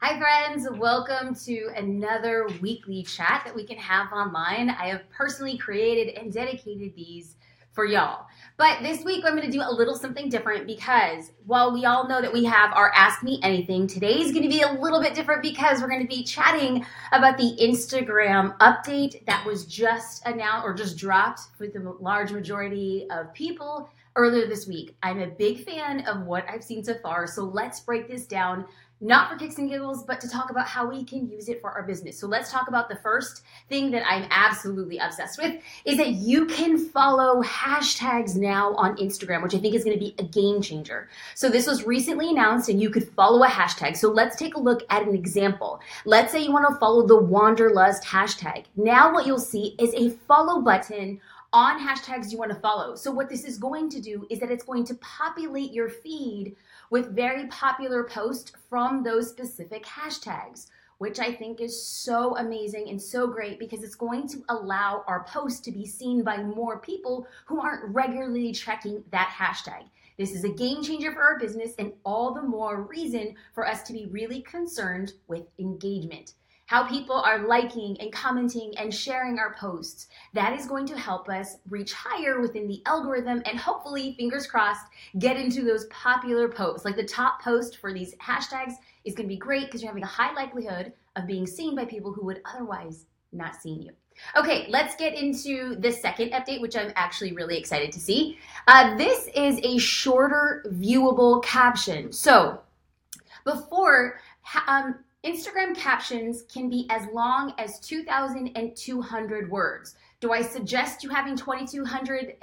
Hi friends, welcome to another weekly chat that we can have online. I have personally created and dedicated these for y'all. But this week I'm going to do a little something different because while we all know that we have our Ask Me Anything, today's going to be a little bit different because we're going to be chatting about the Instagram update that was just announced or just dropped for the large majority of people earlier this week. I'm a big fan of what I've seen so far, so let's break this down. Not for kicks and giggles, but to talk about how we can use it for our business. So let's talk about the first thing that I'm absolutely obsessed with is that you can follow hashtags now on Instagram, which I think is going to be a game changer. So this was recently announced and you could follow a hashtag. So let's take a look at an example. Let's say you want to follow the Wanderlust hashtag. Now what you'll see is a follow button on hashtags you want to follow. So what this is going to do is that it's going to populate your feed with very popular posts from those specific hashtags, which I think is so amazing and so great because it's going to allow our posts to be seen by more people who aren't regularly checking that hashtag. This is a game changer for our business and all the more reason for us to be really concerned with engagement. How people are liking and commenting and sharing our posts. That is going to help us reach higher within the algorithm and hopefully, fingers crossed, get into those popular posts. Like the top post for these hashtags is going to be great because you're having a high likelihood of being seen by people who would otherwise not see you. Okay, let's get into the second update, which I'm actually really excited to see. This is a shorter viewable caption. So before, Instagram captions can be as long as 2,200 words. Do I suggest you having 2,200,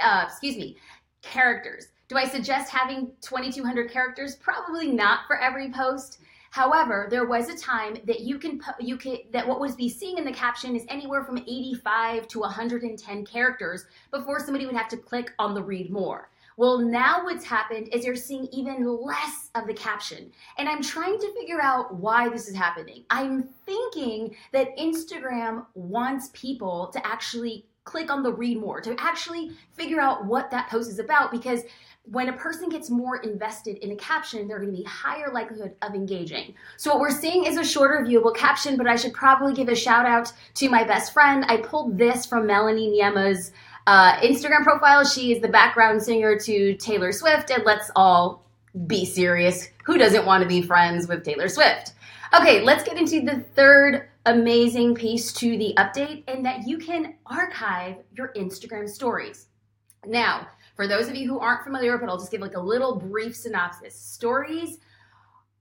characters? Do I suggest having 2,200 characters? Probably not for every post. However, there was a time that that what was be seen in the caption is anywhere from 85 to 110 characters before somebody would have to click on the read more. Well, now what's happened is you're seeing even less of the caption. And I'm trying to figure out why this is happening. I'm thinking that Instagram wants people to actually click on the read more, to actually figure out what that post is about, because when a person gets more invested in a caption, they're going to be higher likelihood of engaging. So what we're seeing is a shorter viewable caption, but I should probably give a shout out to my best friend. I pulled this from Melanie Niema's Instagram profile. She is the background singer to Taylor Swift, and let's all be serious. Who doesn't want to be friends with Taylor Swift? Okay, let's get into the third amazing piece to the update, and that you can archive your Instagram stories. Now, for those of you who aren't familiar with it, I'll just give like a little brief synopsis. Stories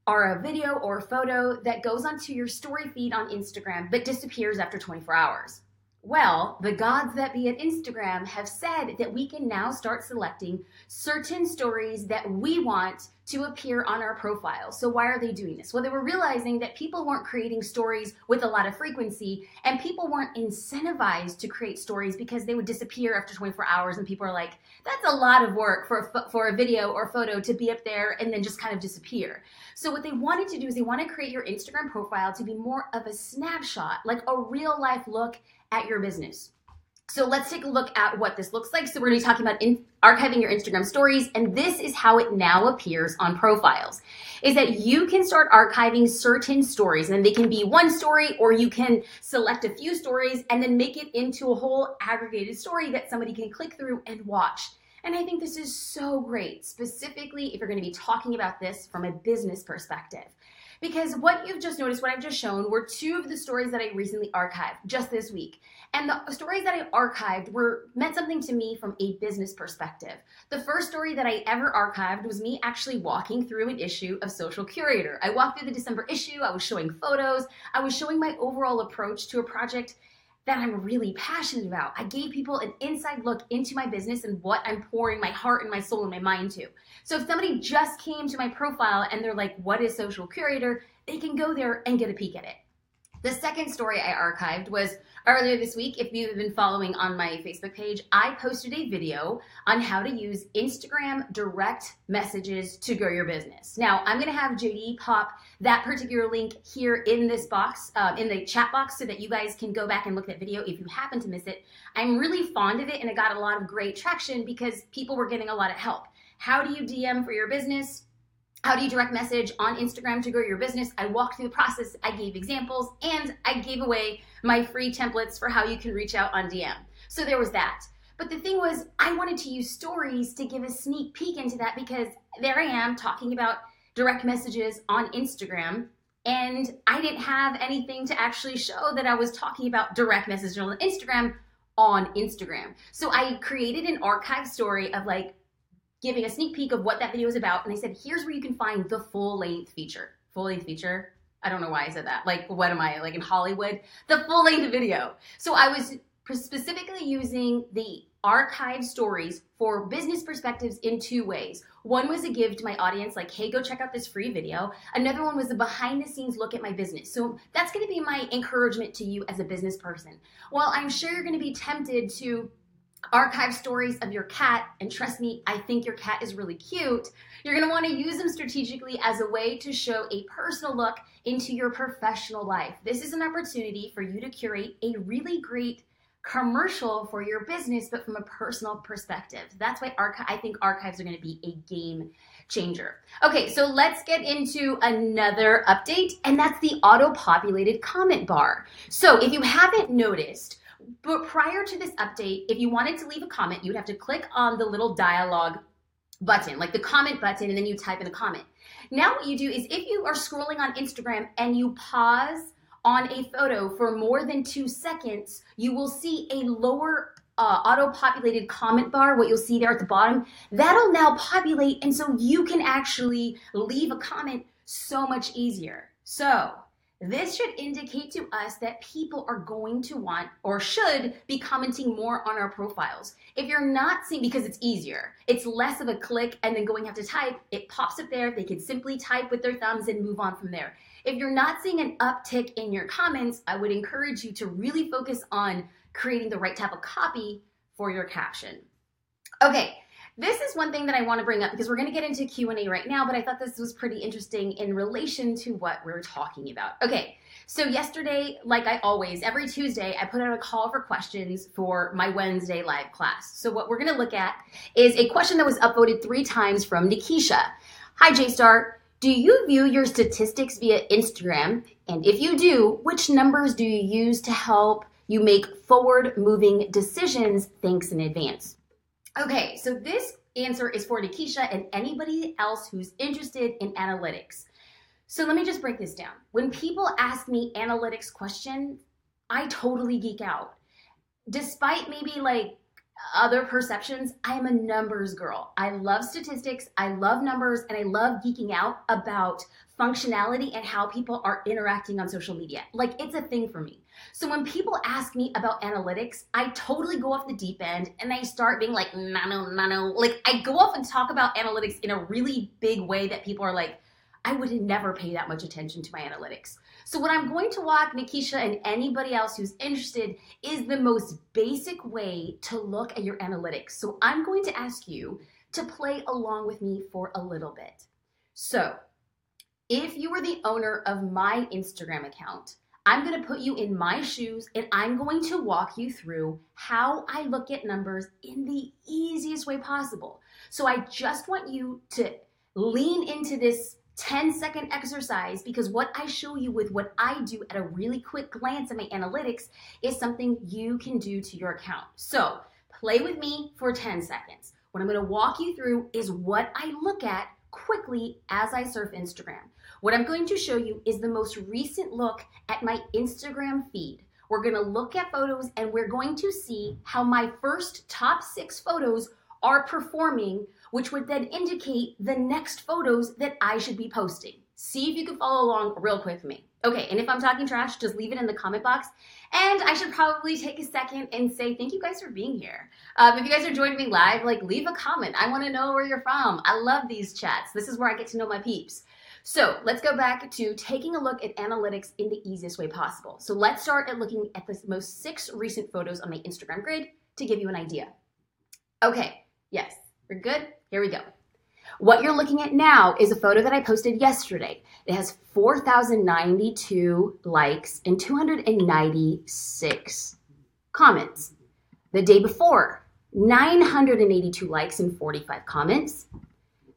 are a video or a photo that goes onto your story feed on Instagram but disappears after 24 hours. Well, the gods that be at Instagram have said that we can now start selecting certain stories that we want to appear on our profile. So why are they doing this? Well, they were realizing that people weren't creating stories with a lot of frequency, and people weren't incentivized to create stories because they would disappear after 24 hours, and people are like, that's a lot of work for a video or photo to be up there and then just kind of disappear. So what they wanted to do is they want to create your Instagram profile to be more of a snapshot, like a real life look at your business. So let's take a look at what this looks like. So we're going to be talking about archiving your Instagram stories, and this is how it now appears on profiles, is that you can start archiving certain stories, and they can be one story, or you can select a few stories and then make it into a whole aggregated story that somebody can click through and watch. And I think this is so great, specifically if you're going to be talking about this from a business perspective. Because what you've just noticed, what I've just shown, were two of the stories that I recently archived just this week. And the stories that I archived meant something to me from a business perspective. The first story that I ever archived was me actually walking through an issue of Social Curator. I walked through the December issue, I was showing photos, I was showing my overall approach to a project that I'm really passionate about. I gave people an inside look into my business and what I'm pouring my heart and my soul and my mind to. So if somebody just came to my profile and they're like, what is Social Curator? They can go there and get a peek at it. The second story I archived was earlier this week. If you've been following on my Facebook page, I posted a video on how to use Instagram direct messages to grow your business. Now, I'm going to have JD pop that particular link here in this box, in the chat box, so that you guys can go back and look at that video if you happen to miss it. I'm really fond of it, and it got a lot of great traction because people were getting a lot of help. How do you DM for your business? how do you direct message on Instagram to grow your business? I walked through the process, I gave examples, and I gave away my free templates for how you can reach out on DM. So there was that. But the thing was, I wanted to use stories to give a sneak peek into that, because there I am talking about direct messages on Instagram, and I didn't have anything to actually show that I was talking about direct messages on Instagram. So I created an archive story of like giving a sneak peek of what that video is about. And I said, here's where you can find the full length feature. Full length feature? I don't know why I said that. Like, what am I, like in Hollywood? The full length video. So I was specifically using the archive stories for business perspectives in two ways. One was a give to my audience, like, hey, go check out this free video. Another one was a behind the scenes look at my business. So that's going to be my encouragement to you as a business person. Well, I'm sure you're going to be tempted to archive stories of your cat, and trust me, I think your cat is really cute. You're going to want to use them strategically as a way to show a personal look into your professional life. This is an opportunity for you to curate a really great commercial for your business, but from a personal perspective. That's why I think archives are going to be a game changer. Okay, so let's get into another update, and that's the auto-populated comment bar. So if you haven't noticed, but prior to this update, if you wanted to leave a comment, you'd have to click on the little dialogue button, like the comment button, and then you type in a comment. Now what you do is, if you are scrolling on Instagram and you pause on a photo for more than 2 seconds, you will see a lower auto-populated comment bar. What you'll see there at the bottom, that'll now populate, and so you can actually leave a comment so much easier. So this should indicate to us that people are going to want or should be commenting more on our profiles. If you're not seeing, because it's easier, it's less of a click and then going have to type, it pops up there. They can simply type with their thumbs and move on from there. If you're not seeing an uptick in your comments, I would encourage you to really focus on creating the right type of copy for your caption. Okay. This is one thing that I want to bring up, because we're going to get into Q&A right now, but I thought this was pretty interesting in relation to what we're talking about. Okay, so yesterday, like I always, every Tuesday, I put out a call for questions for my Wednesday live class. So what we're going to look at is a question that was upvoted 3 times from Nikisha. Hi, J-Star. Do you view your statistics via Instagram? And if you do, which numbers do you use to help you make forward-moving decisions? Thanks in advance. Okay, so this answer is for Nikisha and anybody else who's interested in analytics. So let me just break this down. When people ask me analytics questions, I totally geek out. Despite maybe like other perceptions, I'm a numbers girl. I love statistics, I love numbers, and I love geeking out about functionality and how people are interacting on social media. Like, it's a thing for me. So when people ask me about analytics, I totally go off the deep end and I start being like, no. Like, I go off and talk about analytics in a really big way that people are like, I would never pay that much attention to my analytics. So what I'm going to walk Nikisha and anybody else who's interested is the most basic way to look at your analytics. So I'm going to ask you to play along with me for a little bit. So if you were the owner of my Instagram account, I'm going to put you in my shoes and I'm going to walk you through how I look at numbers in the easiest way possible. So I just want you to lean into this 10-second exercise, because what I show you with what I do at a really quick glance at my analytics is something you can do to your account. So play with me for 10 seconds. What I'm going to walk you through is what I look at quickly as I surf Instagram. What I'm going to show you is the most recent look at my Instagram feed. We're going to look at photos and we're going to see how my first top 6 photos are performing, which would then indicate the next photos that I should be posting. See if you can follow along real quick with me. Okay, and if I'm talking trash, just leave it in the comment box. And I should probably take a second and say thank you guys for being here. If you guys are joining me live, like, leave a comment. I want to know where you're from. I love these chats. This is where I get to know my peeps. So let's go back to taking a look at analytics in the easiest way possible. So let's start at looking at the most 6 recent photos on my Instagram grid to give you an idea. Okay, yes, we're good. Here we go. What you're looking at now is a photo that I posted yesterday. It has 4,092 likes and 296 comments. The day before, 982 likes and 45 comments.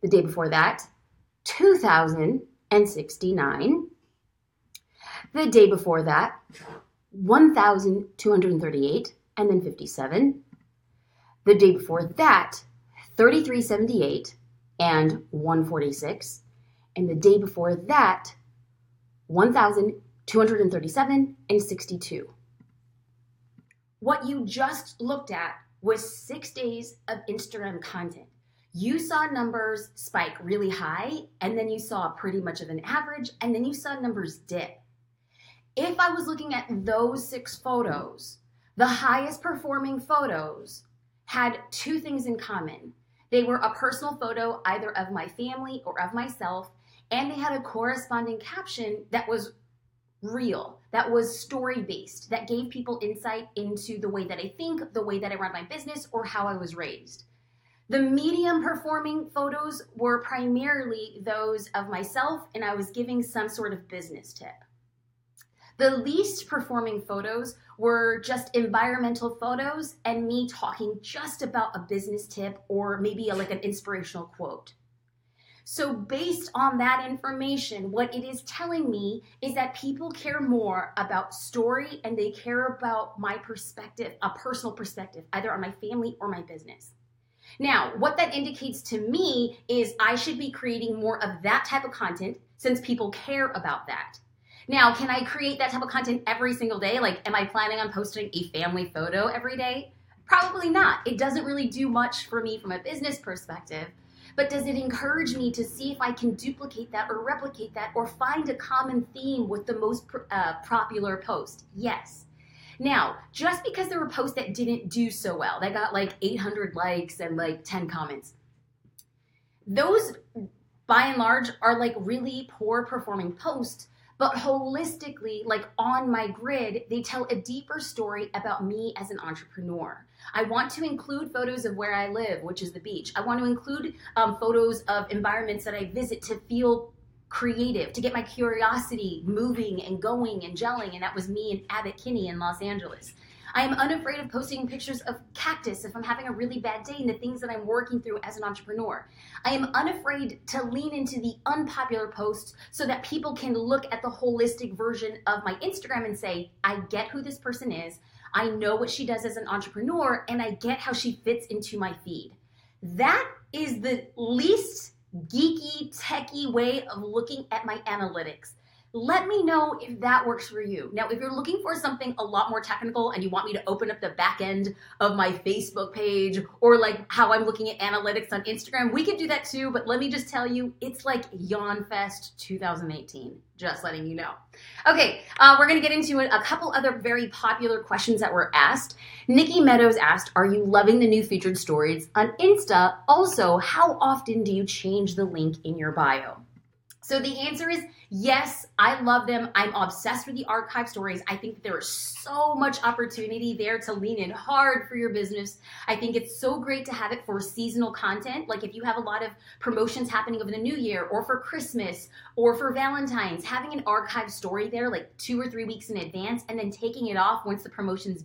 The day before that, 2,069. The day before that, 1,238 and then 57. The day before that, 3,378 and 146. And the day before that, 1,237 and 62. What you just looked at was 6 days of Instagram content. You saw numbers spike really high, and then you saw pretty much of an average, and then you saw numbers dip. If I was looking at those 6 photos, the highest performing photos had 2 things in common. They were a personal photo either of my family or of myself, and they had a corresponding caption that was real, that was story-based, that gave people insight into the way that I think, the way that I run my business, or how I was raised. The medium performing photos were primarily those of myself, and I was giving some sort of business tip. The least performing photos were just environmental photos and me talking just about a business tip or maybe like an inspirational quote. So based on that information, what it is telling me is that people care more about story and they care about my perspective, a personal perspective, either on my family or my business. Now, what that indicates to me is I should be creating more of that type of content since people care about that. Now, can I create that type of content every single day? Like, am I planning on posting a family photo every day? Probably not. It doesn't really do much for me from a business perspective, but does it encourage me to see if I can duplicate that or replicate that or find a common theme with the most popular post? Yes. Now, just because there were posts that didn't do so well, that got like 800 likes and like 10 comments, those by and large are like really poor performing posts, but holistically, like on my grid, they tell a deeper story about me as an entrepreneur. I want to include photos of where I live, which is the beach. I want to include photos of environments that I visit to feel creative, to get my curiosity moving and going and gelling, and that was me in Abbot Kinney in Los Angeles. I am unafraid of posting pictures of cactus if I'm having a really bad day and the things that I'm working through as an entrepreneur. I am unafraid to lean into the unpopular posts so that people can look at the holistic version of my Instagram and say, I get who this person is, I know what she does as an entrepreneur, and I get how she fits into my feed. That is the least geeky, techie way of looking at my analytics. Let me know if that works for you. Now, if you're looking for something a lot more technical and you want me to open up the back end of my Facebook page or like how I'm looking at analytics on Instagram, we could do that too, but let me just tell you, it's like Yawn Fest 2018, just letting you know. Okay, we're gonna get into a couple other very popular questions that were asked. Nikki Meadows asked, are you loving the new featured stories on Insta? Also, how often do you change the link in your bio? So the answer is yes, I love them. I'm obsessed with the archive stories. I think that there is so much opportunity there to lean in hard for your business. I think it's so great to have it for seasonal content. Like if you have a lot of promotions happening over the new year or for Christmas or for Valentine's, having an archive story there like 2 or 3 weeks in advance and then taking it off once the promotion's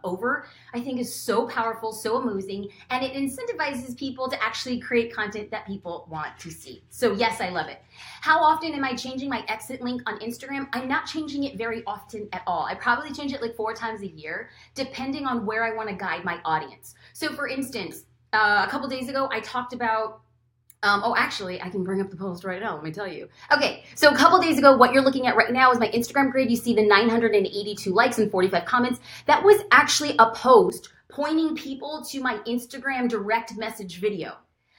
over, I think is so powerful, so amusing, and it incentivizes people to actually create content that people want to see. So yes, I love it. How often am I changing my exit link on Instagram? I'm not changing it very often at all. I probably change it like 4 times a year, depending on where I want to guide my audience. So for instance, a couple days ago, I talked about, actually, I can bring up the post right now. Let me tell you. Okay, so a couple days ago, what you're looking at right now is my Instagram grid. You see the 982 likes and 45 comments. That was actually a post pointing people to my Instagram direct message video.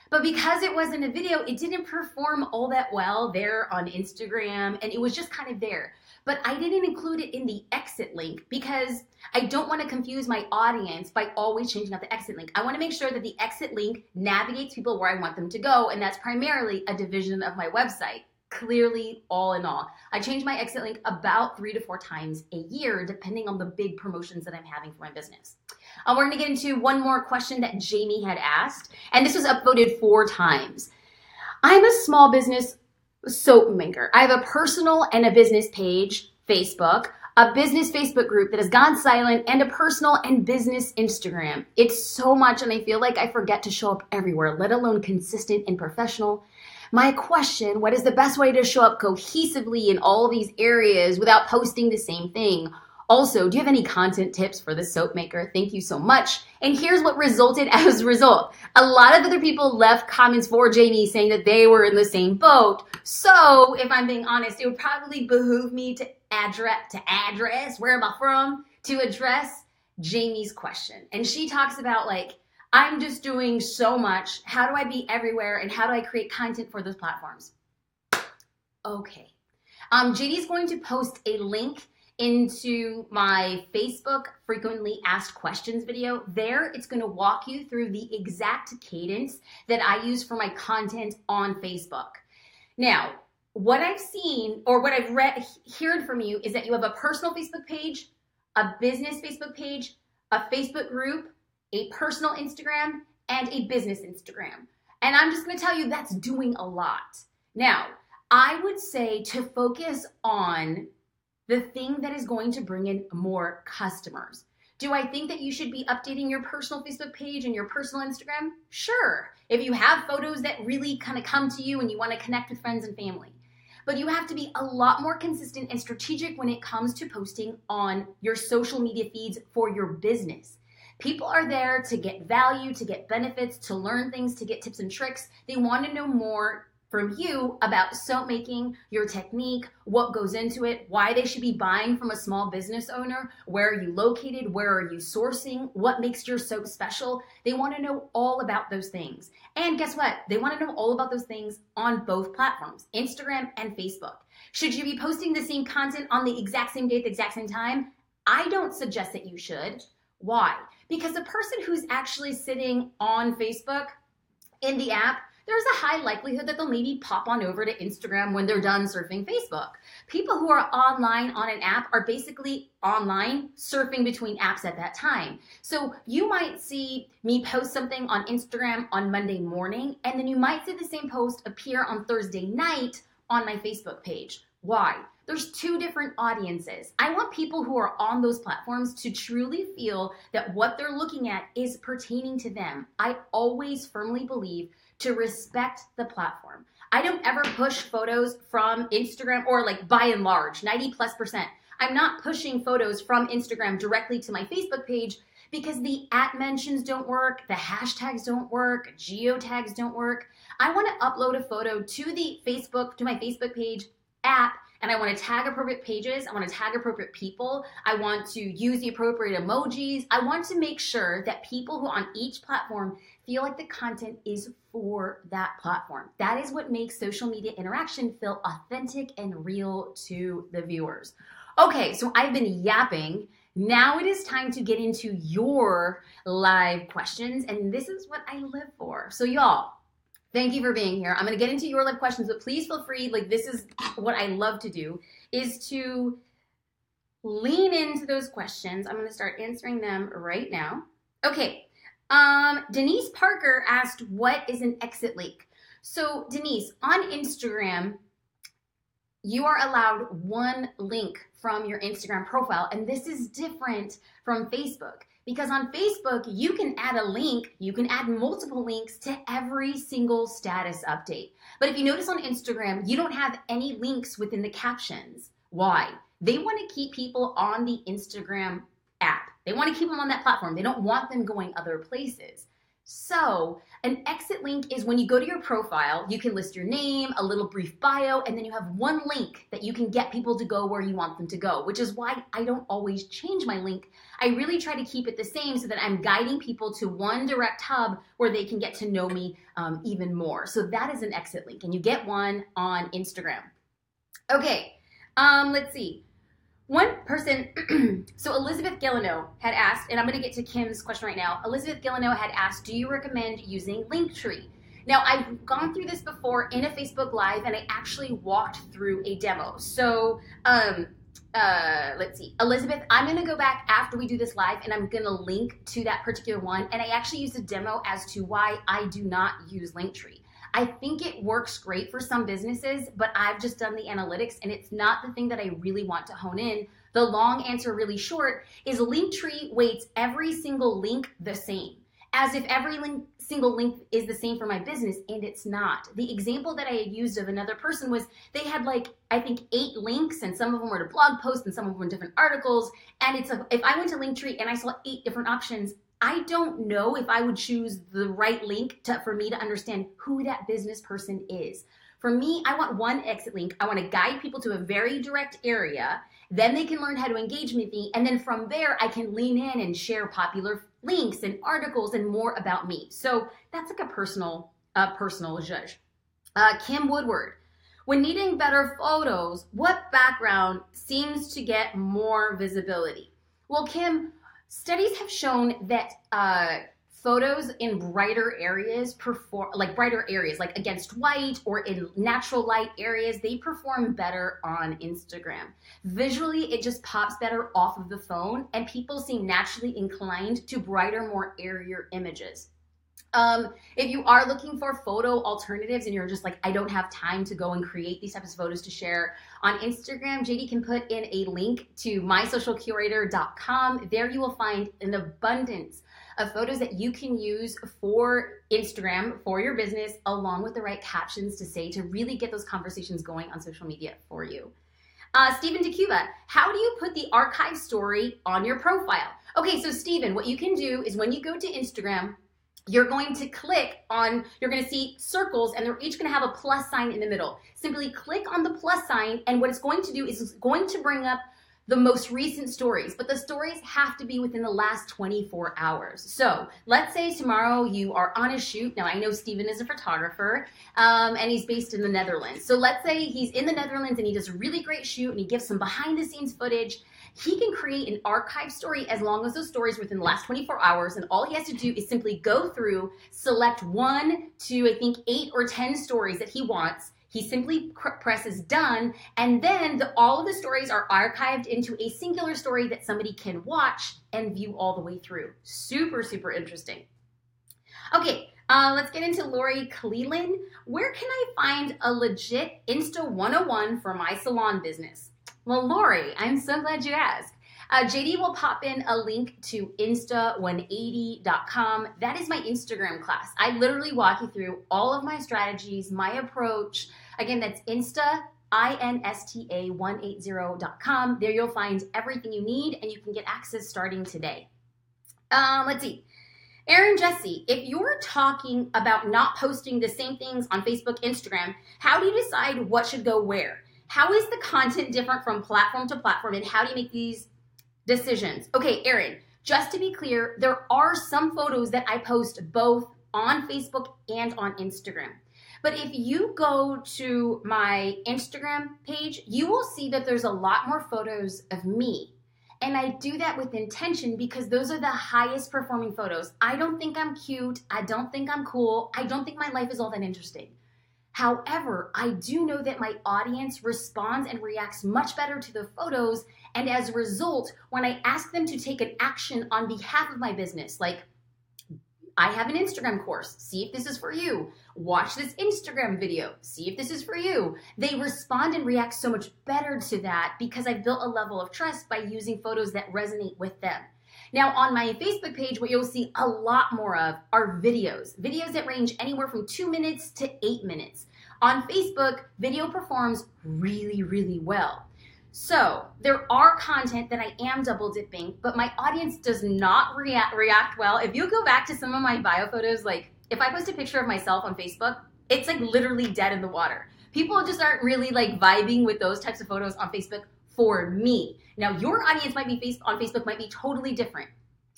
But because it wasn't a video, it didn't perform all that well there on Instagram, and it was just kind of there. But I didn't include it in the exit link because I don't want to confuse my audience by always changing out the exit link. I want to make sure that the exit link navigates people where I want them to go, and that's primarily a division of my website. Clearly, all in all, I change my exit link about 3 to 4 times a year, depending on the big promotions that I'm having for my business. We're going to get into one more question that Jamie had asked, and this was upvoted 4 times. I'm a small business soap maker. I have a personal and a business page, Facebook, a business Facebook group that has gone silent, and a personal and business Instagram. It's so much, and I feel like I forget to show up everywhere, let alone consistent and professional. My question, what is the best way to show up cohesively in all these areas without posting the same thing? Also, do you have any content tips for the soap maker? Thank you so much. And here's what resulted as a result. A lot of other people left comments for Jamie saying that they were in the same boat. So if I'm being honest, it would probably behoove me to address, where am I from, to address Jamie's question. And she talks about like, I'm just doing so much. How do I be everywhere? And how do I create content for those platforms? Okay. JD's going to post a link into my Facebook frequently asked questions video. There, it's going to walk you through the exact cadence that I use for my content on Facebook. Now, what I've seen or what I've heard from you is that you have a personal Facebook page, a business Facebook page, a Facebook group, a personal Instagram, and a business Instagram. And I'm just going to tell you that's doing a lot. Now, I would say to focus on the thing that is going to bring in more customers. Do I think that you should be updating your personal Facebook page and your personal Instagram? Sure. If you have photos that really kind of come to you and you want to connect with friends and family. But you have to be a lot more consistent and strategic when it comes to posting on your social media feeds for your business. People are there to get value, to get benefits, to learn things, to get tips and tricks. They want to know more from you about soap making, your technique, what goes into it, why they should be buying from a small business owner, where are you located, where are you sourcing, what makes your soap special. They want to know all about those things. And guess what? They want to know all about those things on both platforms, Instagram and Facebook. Should you be posting the same content on the exact same day at the exact same time? I don't suggest that you should. Why? Because the person who's actually sitting on Facebook in the app, there's a high likelihood that they'll maybe pop on over to Instagram when they're done surfing Facebook. People who are online on an app are basically online surfing between apps at that time. So you might see me post something on Instagram on Monday morning, and then you might see the same post appear on Thursday night on my Facebook page. Why? There's two different audiences. I want people who are on those platforms to truly feel that what they're looking at is pertaining to them. I always firmly believe to respect the platform. I don't ever push photos from Instagram, or like by and large, 90+%. I'm not pushing photos from Instagram directly to my Facebook page because the @ mentions don't work, the hashtags don't work, geotags don't work. I want to upload a photo to my Facebook page app, and I want to tag appropriate pages. I want to tag appropriate people. I want to use the appropriate emojis. I want to make sure that people who on each platform feel like the content is for that platform. That is what makes social media interaction feel authentic and real to the viewers. Okay, so I've been yapping. Now it is time to get into your live questions, and this is what I live for. So y'all, thank you for being here. I'm going to get into your live questions, but please feel free, like this is what I love to do, is to lean into those questions. I'm going to start answering them right now. Okay. Denise Parker asked, what is an exit link? So Denise, on Instagram, you are allowed one link from your Instagram profile, and this is different from Facebook. Because on Facebook, you can add a link, you can add multiple links to every single status update. But if you notice on Instagram, you don't have any links within the captions. Why? They want to keep people on the Instagram app. They want to keep them on that platform. They don't want them going other places. So an exit link is when you go to your profile, you can list your name, a little brief bio, and then you have one link that you can get people to go where you want them to go, which is why I don't always change my link. I really try to keep it the same so that I'm guiding people to one direct hub where they can get to know me even more. So that is an exit link, and you get one on Instagram. Okay, let's see. One person, so Elizabeth Gillino had asked, and I'm going to get to Kim's question right now. Elizabeth Gillino had asked, do you recommend using Linktree? Now, I've gone through this before in a Facebook Live, and I actually walked through a demo. So, let's see. Elizabeth, I'm going to go back after we do this live, and I'm going to link to that particular one. And I actually used a demo as to why I do not use Linktree. I think it works great for some businesses, but I've just done the analytics and it's not the thing that I really want to hone in. The long answer really short is Linktree weights every single link the same. as if every single link is the same for my business, and it's not. The example that I had used of another person was they had like, I think 8 links, and some of them were to blog posts and some of them were different articles. And if I went to Linktree and I saw 8 different options, I don't know if I would choose the right link for me to understand who that business person is. For me, I want one exit link. I want to guide people to a very direct area. Then they can learn how to engage with me. And then from there, I can lean in and share popular links and articles and more about me. So that's like a personal judge. Kim Woodward. When needing better photos, what background seems to get more visibility? Well, Kim, studies have shown that photos in brighter areas like against white or in natural light areas, they perform better on Instagram. Visually, it just pops better off of the phone, and people seem naturally inclined to brighter, more airier images. If you are looking for photo alternatives and you're just like, I don't have time to go and create these types of photos to share on Instagram, JD can put in a link to mysocialcurator.com. There you will find an abundance of photos that you can use for Instagram, for your business, along with the right captions to say to really get those conversations going on social media for you. Stephen DeCuba, how do you put the archive story on your profile? Okay, so Stephen, what you can do is when you go to Instagram, you're going to you're going to see circles, and they're each going to have a plus sign in the middle. Simply click on the plus sign, and what it's going to do is it's going to bring up the most recent stories, but the stories have to be within the last 24 hours. So let's say tomorrow you are on a shoot. Now I know Steven is a photographer and he's based in the Netherlands. So let's say he's in the Netherlands and he does a really great shoot and he gives some behind the scenes footage. He can create an archive story as long as those stories are within the last 24 hours. And all he has to do is simply go through, select 1 to, I think, 8 or 10 stories that he wants. He simply presses done, and then all of the stories are archived into a singular story that somebody can watch and view all the way through. Super, super interesting. Okay, let's get into Lori Cleland. Where can I find a legit Insta 101 for my salon business? Well, Lori, I'm so glad you asked. JD will pop in a link to insta180.com. That is my Instagram class. I literally walk you through all of my strategies, my approach. Again, that's Insta180.com. There you'll find everything you need, and you can get access starting today. Let's see. Aaron Jesse, if you're talking about not posting the same things on Facebook, Instagram, how do you decide what should go where? How is the content different from platform to platform, and how do you make these decisions? Okay, Aaron, just to be clear, there are some photos that I post both on Facebook and on Instagram. But if you go to my Instagram page, you will see that there's a lot more photos of me. And I do that with intention because those are the highest performing photos. I don't think I'm cute. I don't think I'm cool. I don't think my life is all that interesting. However, I do know that my audience responds and reacts much better to the photos. And as a result, when I ask them to take an action on behalf of my business, like I have an Instagram course, see if this is for you. Watch this Instagram video, see if this is for you. They respond and react so much better to that because I've built a level of trust by using photos that resonate with them. Now on my Facebook page, what you'll see a lot more of are videos that range anywhere from 2 minutes to 8 minutes. On Facebook, video performs really, really well. So there are content that I am double dipping, but my audience does not react well. If you go back to some of my bio photos, like if I post a picture of myself on Facebook, it's like literally dead in the water. People just aren't really like vibing with those types of photos on Facebook for me. Now your audience on Facebook might be totally different.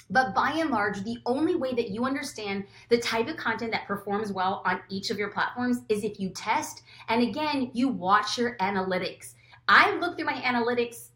But by and large, the only way that you understand the type of content that performs well on each of your platforms is if you test, and again, you watch your analytics. I look through my analytics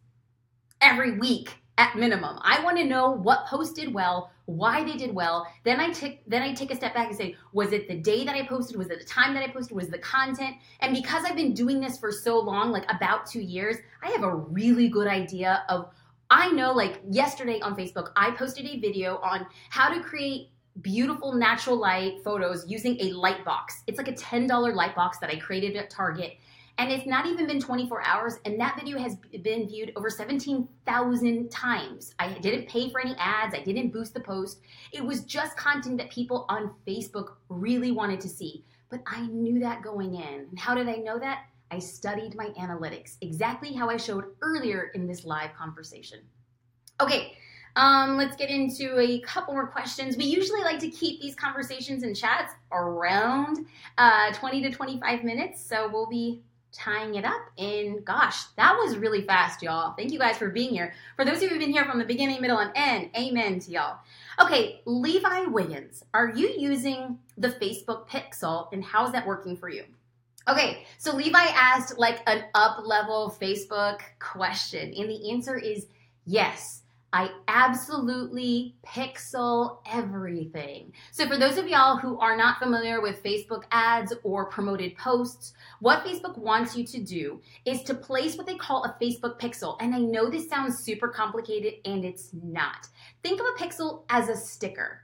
every week at minimum. I want to know what posts did well, why they did well. Then I take a step back and say, was it the day that I posted? Was it the time that I posted? Was it the content? And because I've been doing this for so long, like about 2 years, I have a really good idea of, I know like yesterday on Facebook, I posted a video on how to create beautiful natural light photos using a light box. It's like a $10 light box that I created at Target. And it's not even been 24 hours, and that video has been viewed over 17,000 times. I didn't pay for any ads. I didn't boost the post. It was just content that people on Facebook really wanted to see. But I knew that going in. And how did I know that? I studied my analytics, exactly how I showed earlier in this live conversation. Okay, let's get into a couple more questions. We usually like to keep these conversations and chats around 20 to 25 minutes, so we'll be tying it up in, gosh, that was really fast, y'all. Thank you guys for being here. For those of you who've been here from the beginning, middle, and end, amen to y'all. Okay, Levi Wiggins, are you using the Facebook Pixel, and how's that working for you? Okay, so Levi asked like an up-level Facebook question, and the answer is yes. I absolutely pixel everything. So for those of y'all who are not familiar with Facebook ads or promoted posts, what Facebook wants you to do is to place what they call a Facebook pixel. And I know this sounds super complicated, and it's not. Think of a pixel as a sticker.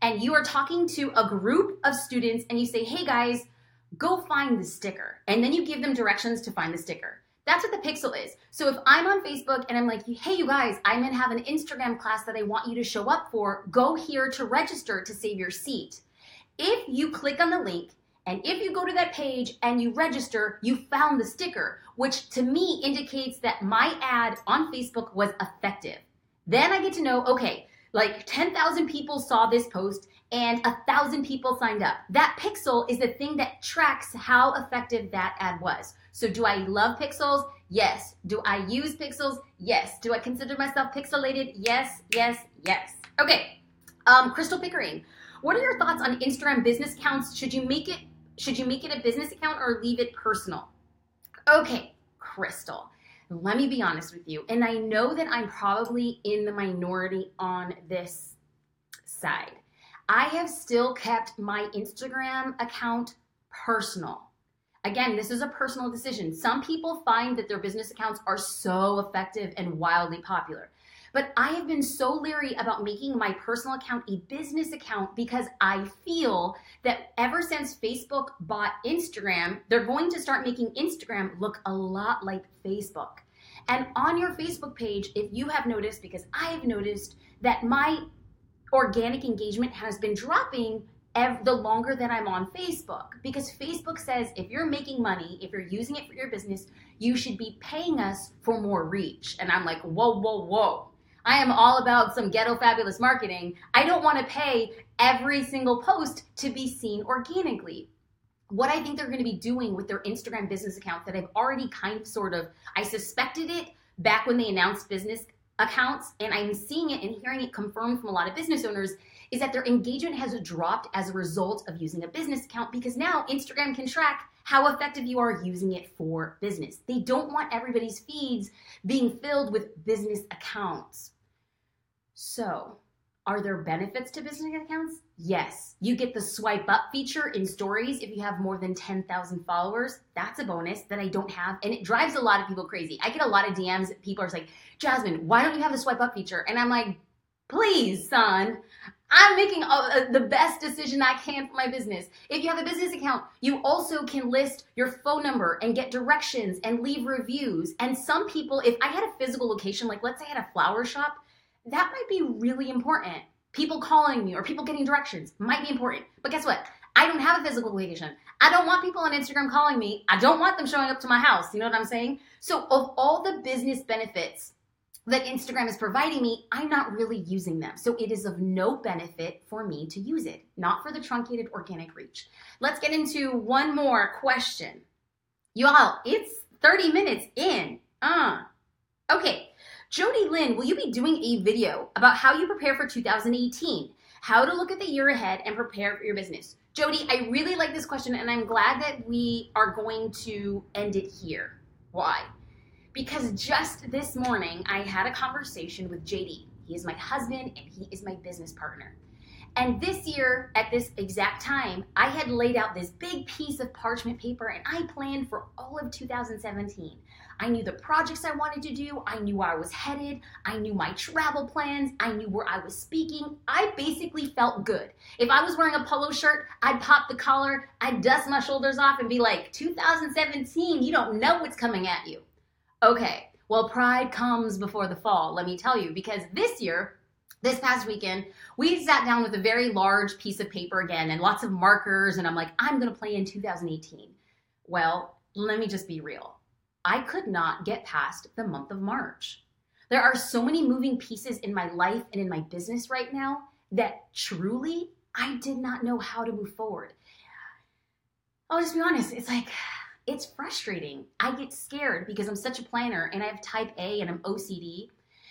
And you are talking to a group of students and you say, hey guys, go find the sticker. And then you give them directions to find the sticker. That's what the pixel is. So if I'm on Facebook and I'm like, hey, you guys, I'm going to have an Instagram class that I want you to show up for. Go here to register to save your seat. If you click on the link and if you go to that page and you register, you found the sticker, which to me indicates that my ad on Facebook was effective. Then I get to know, okay, like 10,000 people saw this post and 1,000 people signed up. That pixel is the thing that tracks how effective that ad was. So do I love pixels? Yes. Do I use pixels? Yes. Do I consider myself pixelated? Yes, yes, yes. Okay, Crystal Pickering, what are your thoughts on Instagram business accounts? Should you make it a business account or leave it personal? Okay, Crystal, let me be honest with you. And I know that I'm probably in the minority on this side. I have still kept my Instagram account personal. Again, this is a personal decision. Some people find that their business accounts are so effective and wildly popular. But I have been so leery about making my personal account a business account because I feel that ever since Facebook bought Instagram, they're going to start making Instagram look a lot like Facebook. And on your Facebook page, if you have noticed, because I have noticed that my organic engagement has been dropping the longer that I'm on Facebook, because Facebook says if you're making money, if you're using it for your business, you should be paying us for more reach. And I'm like, whoa, whoa, whoa. I am all about some ghetto fabulous marketing. I don't want to pay every single post to be seen organically. What I think they're going to be doing with their Instagram business account that I've already I suspected it back when they announced business accounts, and I'm seeing it and hearing it confirmed from a lot of business owners, is that their engagement has dropped as a result of using a business account, because now Instagram can track how effective you are using it for business. They don't want everybody's feeds being filled with business accounts. So, are there benefits to business accounts? Yes. You get the swipe up feature in stories if you have more than 10,000 followers. That's a bonus that I don't have, and it drives a lot of people crazy. I get a lot of DMs. People are like, Jasmine, why don't you have the swipe up feature? And I'm like, please, son, I'm making the best decision I can for my business. If you have a business account, you also can list your phone number and get directions and leave reviews. And some people, if I had a physical location, like let's say I had a flower shop, that might be really important. People calling me or people getting directions might be important. But guess what? I don't have a physical location. I don't want people on Instagram calling me. I don't want them showing up to my house. You know what I'm saying? So of all the business benefits that Instagram is providing me, I'm not really using them. So it is of no benefit for me to use it, not for the truncated organic reach. Let's get into one more question. Y'all, it's 30 minutes in. Okay. Jody Lynn, will you be doing a video about how you prepare for 2018? How to look at the year ahead and prepare for your business? Jody, I really like this question, and I'm glad that we are going to end it here. Why? Because just this morning, I had a conversation with JD. He is my husband, and he is my business partner. And this year, at this exact time, I had laid out this big piece of parchment paper, and I planned for all of 2017. I knew the projects I wanted to do. I knew where I was headed. I knew my travel plans. I knew where I was speaking. I basically felt good. If I was wearing a polo shirt, I'd pop the collar, I'd dust my shoulders off and be like, 2017, you don't know what's coming at you. Okay, well, pride comes before the fall, let me tell you, because this past weekend, we sat down with a very large piece of paper again and lots of markers, and I'm like, I'm gonna plan 2018. Well, let me just be real. I could not get past the month of March. There are so many moving pieces in my life and in my business right now that truly I did not know how to move forward. I'll just be honest, it's frustrating. I get scared because I'm such a planner and I have type A and I'm OCD.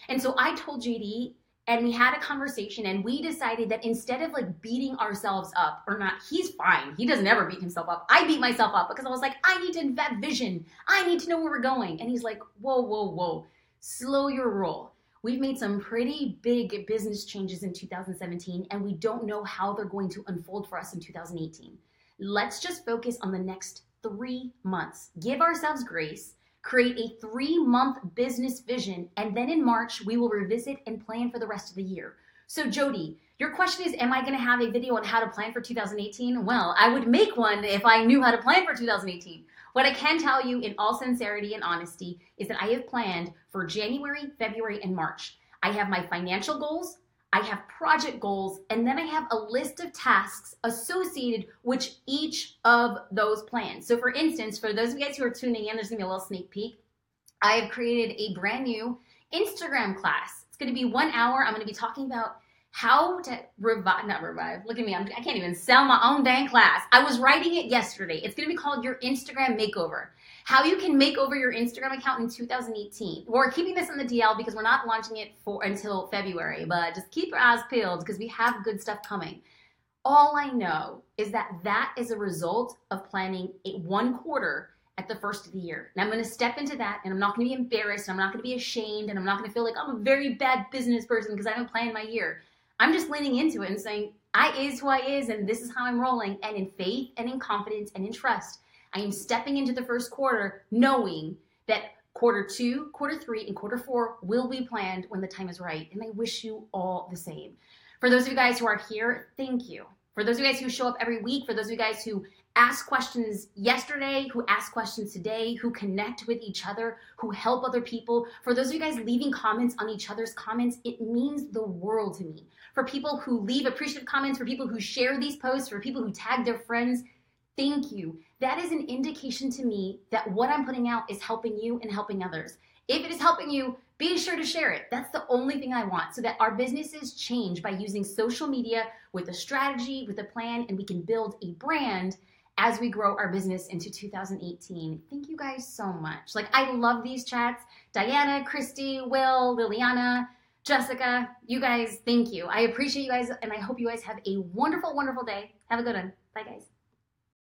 And so I told JD and we had a conversation and we decided that instead of like beating ourselves up or not, he's fine. He doesn't ever beat himself up. I beat myself up because I was like, I need to have vision. I need to know where we're going. And he's like, whoa, whoa, whoa, slow your roll. We've made some pretty big business changes in 2017 and we don't know how they're going to unfold for us in 2018. Let's just focus on the next 3 months. Give ourselves grace. Create a 3-month business vision, and then in March, we will revisit and plan for the rest of the year. So Jody, your question is, am I gonna have a video on how to plan for 2018? Well, I would make one if I knew how to plan for 2018. What I can tell you in all sincerity and honesty is that I have planned for January, February, and March. I have my financial goals, I have project goals, and then I have a list of tasks associated with each of those plans. So for instance, for those of you guys who are tuning in, there's gonna be a little sneak peek. I have created a brand new Instagram class. It's gonna be 1 hour. I'm gonna be talking about how to not revive. Look at me, I can't even sell my own dang class. I was writing it yesterday. It's gonna be called Your Instagram Makeover. How you can make over your Instagram account in 2018. We're keeping this on the DL because we're not launching it until February, but just keep your eyes peeled because we have good stuff coming. All I know is that is a result of planning 1 quarter at the first of the year. And I'm gonna step into that and I'm not gonna be embarrassed, and I'm not gonna be ashamed, and I'm not gonna feel like I'm a very bad business person because I haven't planned my year. I'm just leaning into it and saying, I is who I is and this is how I'm rolling, and in faith and in confidence and in trust. I am stepping into the first quarter knowing that quarter 2, quarter 3, and quarter 4 will be planned when the time is right. And I wish you all the same. For those of you guys who are here, thank you. For those of you guys who show up every week, for those of you guys who ask questions yesterday, who ask questions today, who connect with each other, who help other people, for those of you guys leaving comments on each other's comments, it means the world to me. For people who leave appreciative comments, for people who share these posts, for people who tag their friends, thank you. That is an indication to me that what I'm putting out is helping you and helping others. If it is helping you, be sure to share it. That's the only thing I want, so that our businesses change by using social media with a strategy, with a plan, and we can build a brand as we grow our business into 2018. Thank you guys so much. I love these chats. Diana, Christy, Will, Liliana, Jessica, you guys, thank you. I appreciate you guys, and I hope you guys have a wonderful, wonderful day. Have a good one. Bye, guys.